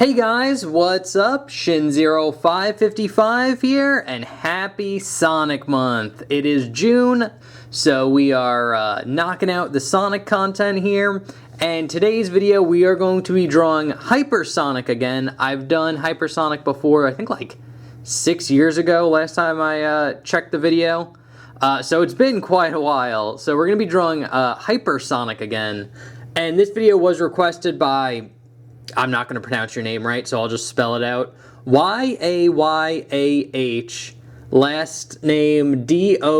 Hey guys, what's up? Shin0555 here, and happy Sonic Month. It is June, so we are knocking out the Sonic content here, and today's video we are going to be drawing Hypersonic again. I've done Hypersonic before, I think like 6 years ago, last time I checked the video. So it's been quite a while, so we're going to be drawing Hypersonic again, and this video was requested by... I'm not going to pronounce your name right, so I'll just spell it out. Y-A-Y-A-H, last name D-O-U-M-U-Y-A.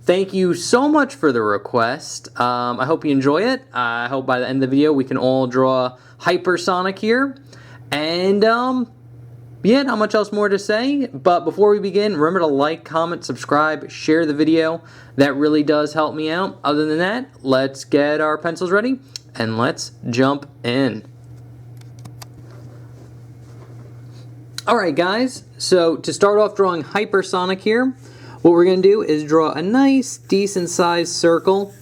Thank you so much for the request. I hope you enjoy it. I hope by the end of the video we can all draw Hypersonic here. And, yeah, not much else more to say, but before we begin, remember to like, comment, subscribe, share the video. That really does help me out. Other than that, let's get our pencils ready. And let's jump in. Alright guys, so to start off drawing Hypersonic here, what we're going to do is draw a nice decent sized circle.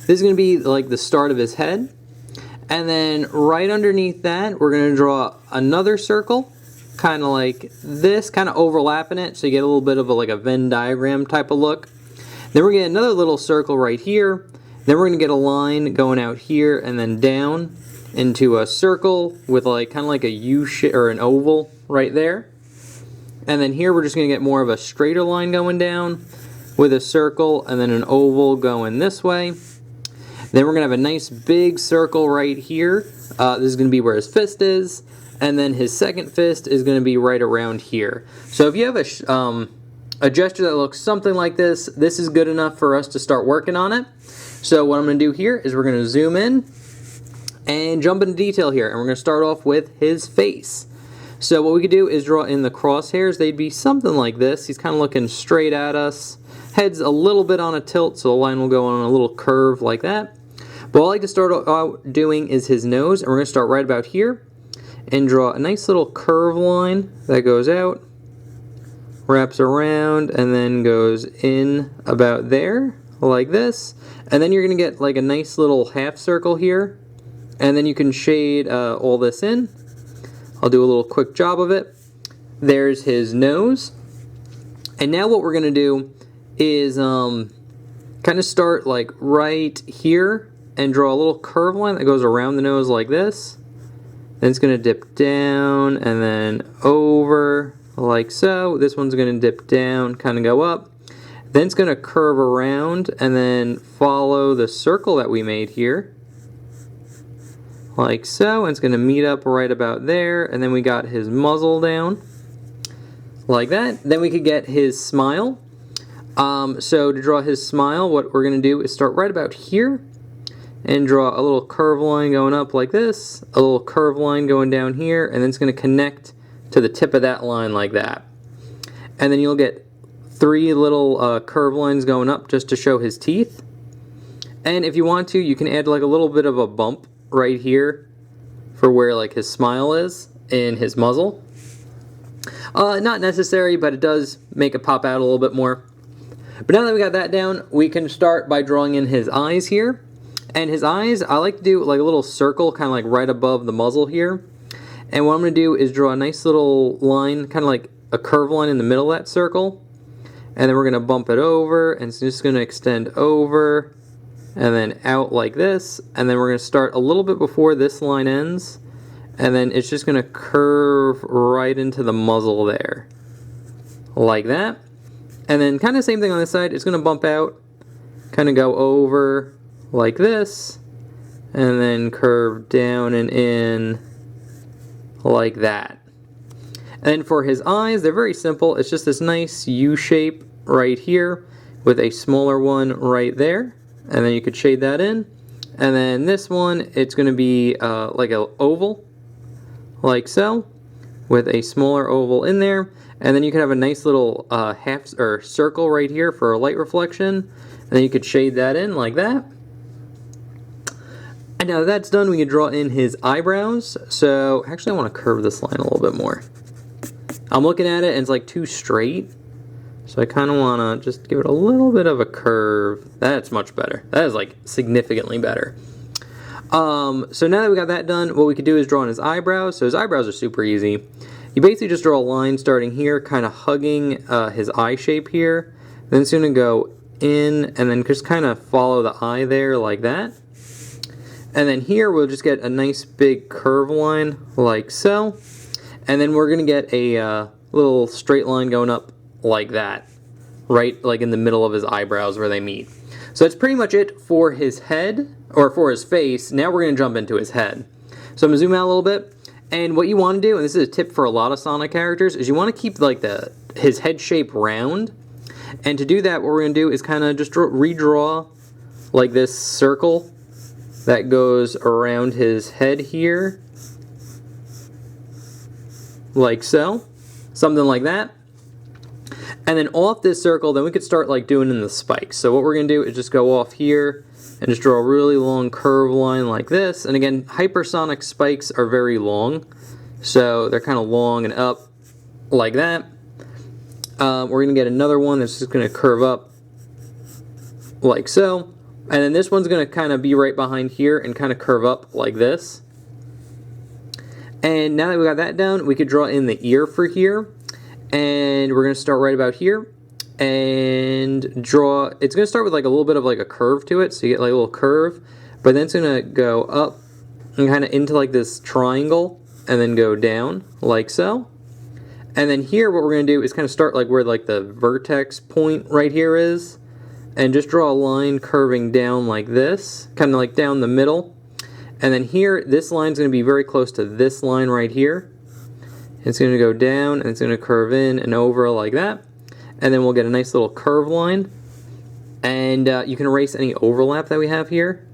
This is going to be like the start of his head. And then right underneath that, we're going to draw another circle, kind of like this, kind of overlapping it, so you get a little bit of like a Venn diagram type of look. Then we're going to get another little circle right here. Then we're going to get a line going out here and then down into a circle with like kind of like a U shape or an oval right there. And then here we're just going to get more of a straighter line going down with a circle and then an oval going this way. Then we're going to have a nice big circle right here. This is going to be where his fist is. And then his second fist is going to be right around here. So if you have a gesture that looks something like this, this is good enough for us to start working on it. So what I'm going to do here is we're going to zoom in and jump into detail here. And we're going to start off with his face. So what we could do is draw in the crosshairs. They'd be something like this. He's kind of looking straight at us. Head's a little bit on a tilt, so the line will go on a little curve like that. But what I like to start out doing is his nose. And we're going to start right about here and draw a nice little curve line that goes out, wraps around, and then goes in about there, like this. And then you're going to get like a nice little half circle here, and then you can shade all this in. I'll do a little quick job of it. There's his nose. And now what we're going to do is kind of start like right here and draw a little curve line that goes around the nose like this. Then it's going to dip down and then over like so. This one's going to dip down, kind of go up. Then it's going to curve around and then follow the circle that we made here, like so. And it's going to meet up right about there. And then we got his muzzle down, like that. Then we could get his smile. So to draw his smile, what we're going to do is start right about here and draw a little curve line going up like this, a little curve line going down here, and then it's going to connect to the tip of that line like that. And then you'll get 3 little curve lines going up just to show his teeth. And if you want to, you can add like a little bit of a bump right here for where like his smile is in his muzzle. Not necessary, but it does make it pop out a little bit more. But now that we got that down, we can start by drawing in his eyes here. And his eyes, I like to do like a little circle kind of like right above the muzzle here. And what I'm going to do is draw a nice little line, kind of like a curve line in the middle of that circle. And then we're going to bump it over, and it's just going to extend over and then out like this. And then we're going to start a little bit before this line ends, and then it's just going to curve right into the muzzle there, like that. And then kind of same thing on this side. It's going to bump out, kind of go over like this, and then curve down and in like that. And for his eyes, they're very simple. It's just this nice U shape right here with a smaller one right there. And then you could shade that in. And then this one, it's going to be like an oval, like so, with a smaller oval in there. And then you can have a nice little half or circle right here for a light reflection. And then you could shade that in like that. And now that that's done, we can draw in his eyebrows. So actually I want to curve this line a little bit more. I'm looking at it and it's like too straight, so I kind of want to just give it a little bit of a curve. That's much better. That is like significantly better. So now that we got that done, what we could do is draw in his eyebrows. So his eyebrows are super easy. You basically just draw a line starting here, kind of hugging his eye shape here. Then it's going to go in and then just kind of follow the eye there like that. And then here we'll just get a nice big curve line like so. And then we're going to get a little straight line going up like that, right like in the middle of his eyebrows where they meet. So that's pretty much it for his head, or for his face. Now we're going to jump into his head. So I'm going to zoom out a little bit. And what you want to do, and this is a tip for a lot of Sonic characters, is you want to keep like his head shape round. And to do that, what we're going to do is kind of just redraw like this circle that goes around his head here. Like so. Something like that. And then off this circle, then we could start like doing in the spikes. So what we're going to do is just go off here and just draw a really long curve line like this. And again, hypersonic spikes are very long. So they're kind of long and up like that. We're going to get another one that's just going to curve up like so. And then this one's going to kind of be right behind here and kind of curve up like this. And now that we got that down, we could draw in the ear for here. And we're going to start right about here and draw, it's going to start with like a little bit of like a curve to it, so you get like a little curve, but then it's going to go up and kind of into like this triangle and then go down like so. And then here what we're going to do is kind of start like where like the vertex point right here is, and just draw a line curving down like this, kind of like down the middle. And then here, this line's going to be very close to this line right here. It's going to go down and it's going to curve in and over like that. And then we'll get a nice little curve line. And you can erase any overlap that we have here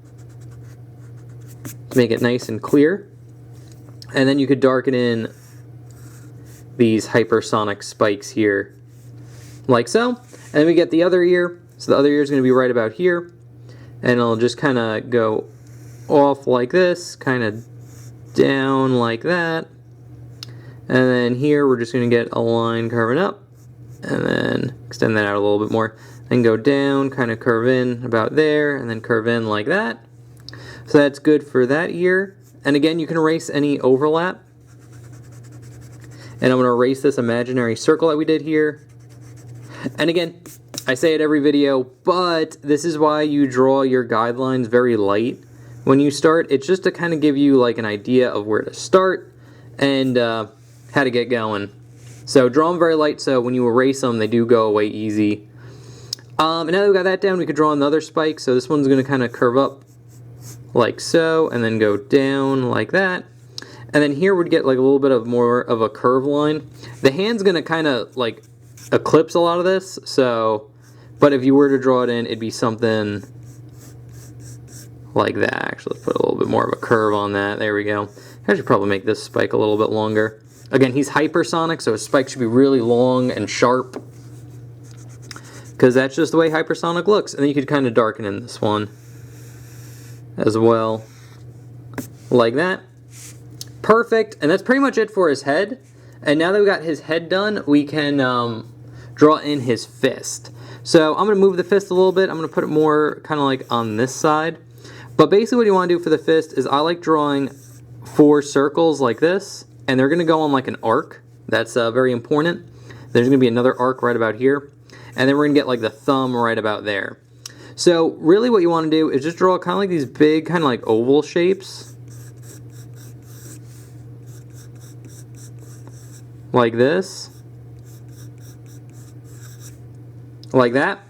to make it nice and clear. And then you could darken in these hypersonic spikes here like so. And then we get the other ear. So the other ear is going to be right about here. And it'll just kind of go off like this, kind of down like that. And then here we're just going to get a line curving up and then extend that out a little bit more. Then go down, kind of curve in about there, and then curve in like that. So that's good for that ear. And again, you can erase any overlap. And I'm going to erase this imaginary circle that we did here. And again, I say it every video, but this is why you draw your guidelines very light when you start. It's just to kind of give you like an idea of where to start and how to get going. So draw them very light so when you erase them, they do go away easy. And now that we got that down, we could draw another spike. So this one's going to kind of curve up like so, and then go down like that. And then here we'd get like a little bit of more of a curve line. The hand's going to kind of like eclipse a lot of this, so, but if you were to draw it in, it'd be something like that. Actually, let's put a little bit more of a curve on that. There we go. I should probably make this spike a little bit longer. Again, he's hypersonic, so his spike should be really long and sharp, because that's just the way hypersonic looks. And then you could kind of darken in this one as well, like that. Perfect. And that's pretty much it for his head. And now that we got his head done, we can draw in his fist. So I'm going to move the fist a little bit. I'm going to put it more kind of like on this side. But basically what you want to do for the fist is I like drawing 4 circles like this. And they're going to go on like an arc. That's very important. There's going to be another arc right about here. And then we're going to get like the thumb right about there. So really what you want to do is just draw kind of like these big kind of like oval shapes. Like this. Like that.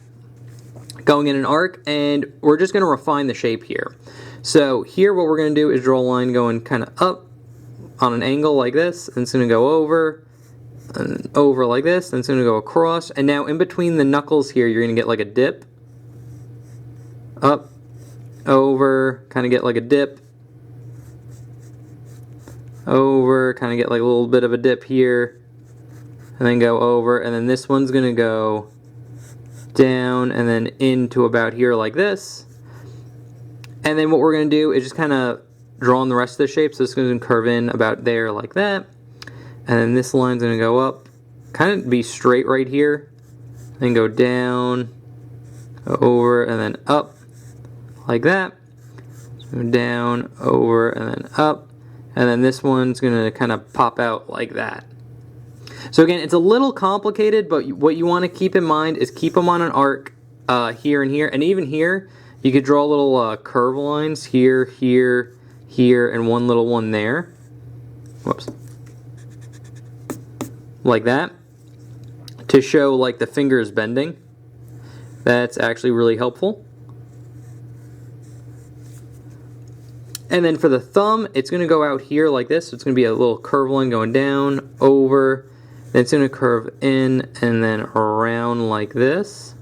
Going in an arc. And we're just going to refine the shape here. So here what we're going to do is draw a line going kind of up on an angle like this. And it's going to go over. And over like this. And it's going to go across. And now in between the knuckles here you're going to get like a dip. Up. Over. Kind of get like a dip. Over, kind of get like a little bit of a dip here, and then go over, and then this one's going to go down and then into about here like this. And then what we're going to do is just kind of draw on the rest of the shape. So it's going to curve in about there like that. And then this line's going to go up, kind of be straight right here, then go down, over, and then up like that. down, over, and then up. And then this one's going to kind of pop out like that. So again, it's a little complicated, but what you want to keep in mind is keep them on an arc here and here. And even here, you could draw little curve lines here, here, here, and one little one there. Whoops. Like that. To show like the fingers bending. That's actually really helpful. And then for the thumb, it's going to go out here like this. So it's going to be a little curve line going down, over. Then it's going to curve in and then around like this.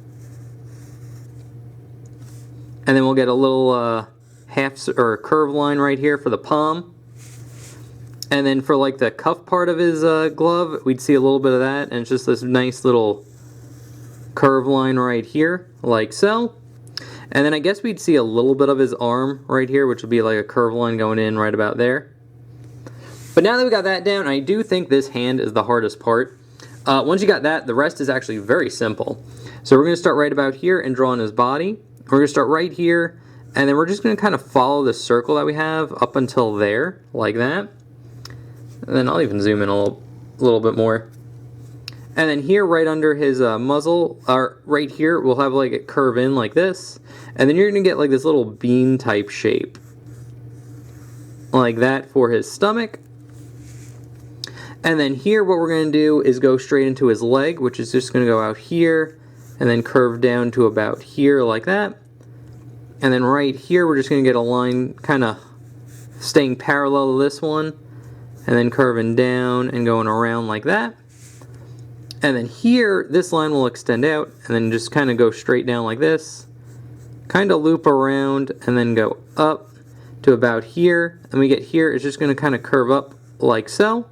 And then we'll get a little half or curve line right here for the palm. And then for like the cuff part of his glove, we'd see a little bit of that. And it's just this nice little curve line right here, like so. And then I guess we'd see a little bit of his arm right here, which would be like a curve line going in right about there. But now that we got that down, I do think this hand is the hardest part. Once you got that, the rest is actually very simple. So we're going to start right about here and draw on his body. We're going to start right here, and then we're just going to kind of follow the circle that we have up until there, like that. And then I'll even zoom in a little bit more. And then here, right under his muzzle, or right here, we'll have like it curve in like this. And then you're going to get like this little bean type shape. Like that for his stomach. And then here, what we're going to do is go straight into his leg, which is just going to go out here. And then curve down to about here like that. And then right here, we're just going to get a line kind of staying parallel to this one. And then curving down and going around like that. And then here, this line will extend out and then just kind of go straight down like this. Kind of loop around and then go up to about here. And we get here, it's just going to kind of curve up like so.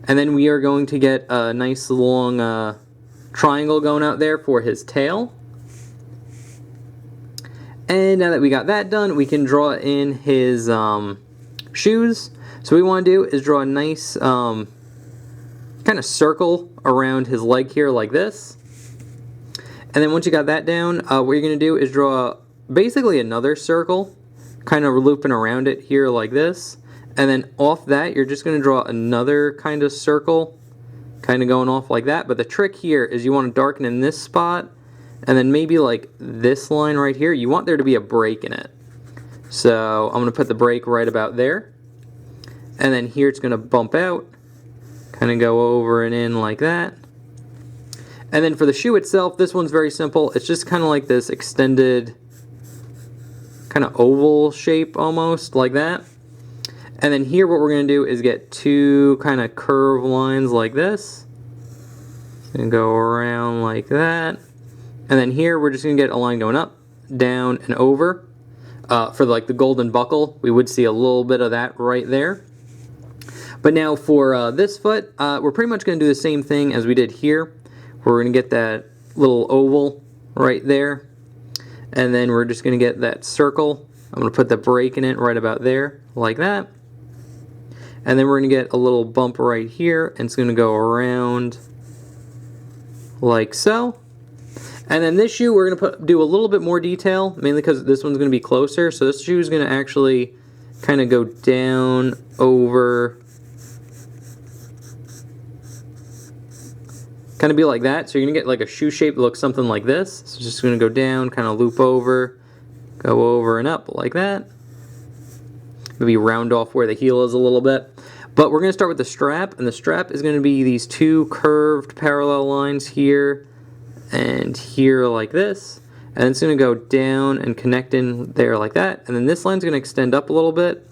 And then we are going to get a nice long triangle going out there for his tail. And now that we got that done, we can draw in his shoes. So what we want to do is draw a nice kind of circle around his leg here like this. And then once you got that down, what you're going to do is draw basically another circle, kind of looping around it here like this. And then off that, you're just going to draw another kind of circle, kind of going off like that. But the trick here is you want to darken in this spot, and then maybe like this line right here, you want there to be a break in it. So I'm going to put the break right about there. And then here it's going to bump out, kind of go over and in like that. And then for the shoe itself, this one's very simple. It's just kind of like this extended kind of oval shape almost, like that. And then here what we're going to do is get two kind of curve lines like this. And go around like that. And then here we're just going to get a line going up, down, and over. For like the golden buckle, we would see a little bit of that right there. But now for this foot, we're pretty much going to do the same thing as we did here. We're going to get that little oval right there. And then we're just going to get that circle. I'm going to put the break in it right about there, like that. And then we're going to get a little bump right here, and it's going to go around like so. And then this shoe, we're going to do a little bit more detail, mainly because this one's going to be closer. So this shoe is going to actually kind of go down, over, kind of be like that. So you're going to get like a shoe shape that looks something like this. So it's just going to go down, kind of loop over, go over and up like that. Maybe round off where the heel is a little bit. But we're going to start with the strap, and the strap is going to be these two curved parallel lines here and here like this. And it's going to go down and connect in there like that. And then this line's going to extend up a little bit,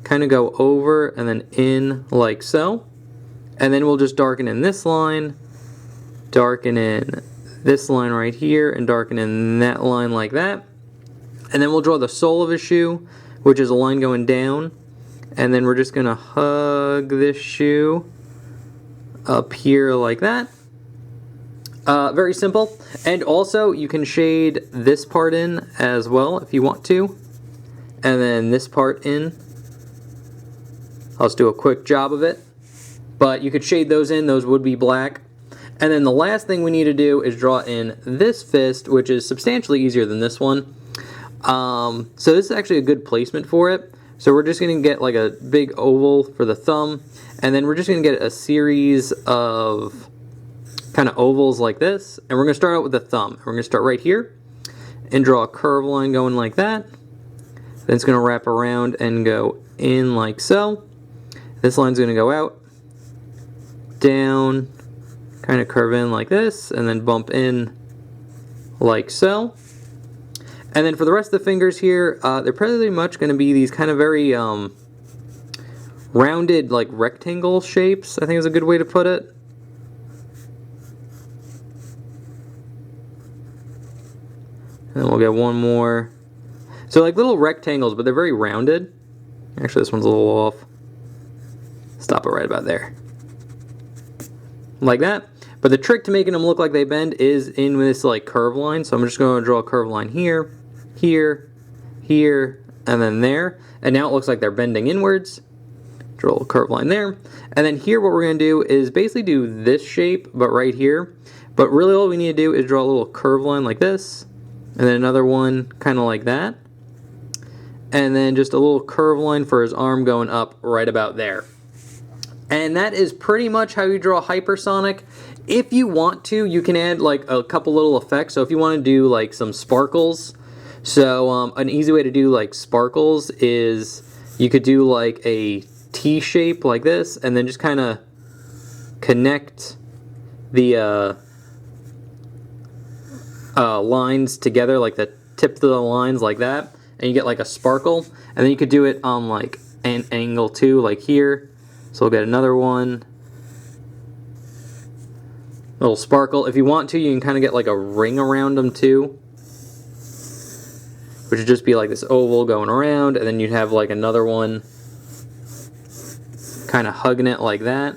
kind of go over and then in like so. And then we'll just darken in this line, darken in this line right here, and darken in that line like that. And then we'll draw the sole of his shoe, which is a line going down. And then we're just going to hug this shoe up here like that. Very simple. And also, you can shade this part in as well if you want to. And then this part in. I'll just do a quick job of it. But you could shade those in. Those would be black. And then the last thing we need to do is draw in this fist, which is substantially easier than this one. So this is actually a good placement for it. So we're just going to get like a big oval for the thumb, and then we're just going to get a series of kind of ovals like this, and we're going to start out with the thumb. We're going to start right here and draw a curve line going like that. Then it's going to wrap around and go in like so. This line's going to go out, down, kind of curve in like this, and then bump in like so. And then for the rest of the fingers here, they're pretty much going to be these kind of very rounded, like rectangle shapes, I think is a good way to put it. And then we'll get one more. So like little rectangles, but they're very rounded. Actually, this one's a little off. Stop it right about there. Like that. But the trick to making them look like they bend is in this like curve line. So I'm just going to draw a curve line here, here, here, and then there. And now it looks like they're bending inwards. Draw a little curve line there. And then here what we're going to do is basically do this shape, but right here. But really all we need to do is draw a little curve line like this. And then another one kind of like that. And then just a little curve line for his arm going up right about there. And that is pretty much how you draw hypersonic. If you want to, you can add like a couple little effects. So if you want to do like some sparkles, so an easy way to do like sparkles is you could do like a T shape like this, and then just kind of connect the lines together, like the tip of the lines like that, and you get like a sparkle. And then you could do it on like an angle too, like here. So we'll get another one. Little sparkle. If you want to, you can kind of get like a ring around them too, which would just be like this oval going around, and then you'd have like another one kind of hugging it like that.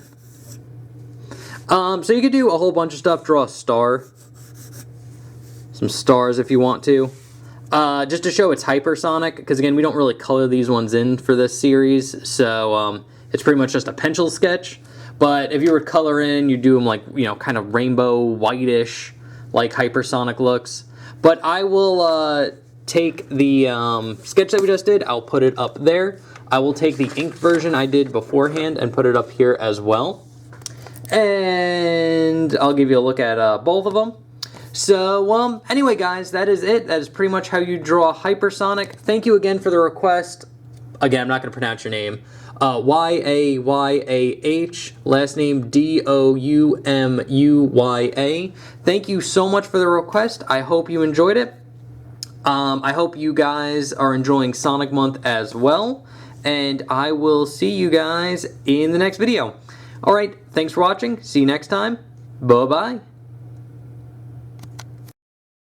So you could do a whole bunch of stuff. Draw a star. Some stars if you want to. Just to show it's hypersonic, because again, we don't really color these ones in for this series, so it's pretty much just a pencil sketch. But if you were to color in, you do them like, you know, kind of rainbow, whitish, like hypersonic looks. But I will take the sketch that we just did, I'll put it up there. I will take the inked version I did beforehand and put it up here as well. And I'll give you a look at both of them. So, anyway, guys, that is it. That is pretty much how you draw hypersonic. Thank you again for the request. Again, I'm not going to pronounce your name. Y-A-Y-A-H, last name D-O-U-M-U-Y-A. Thank you so much for the request. I hope you enjoyed it. I hope you guys are enjoying Sonic Month as well. And I will see you guys in the next video. Alright, thanks for watching. See you next time. Bye-bye.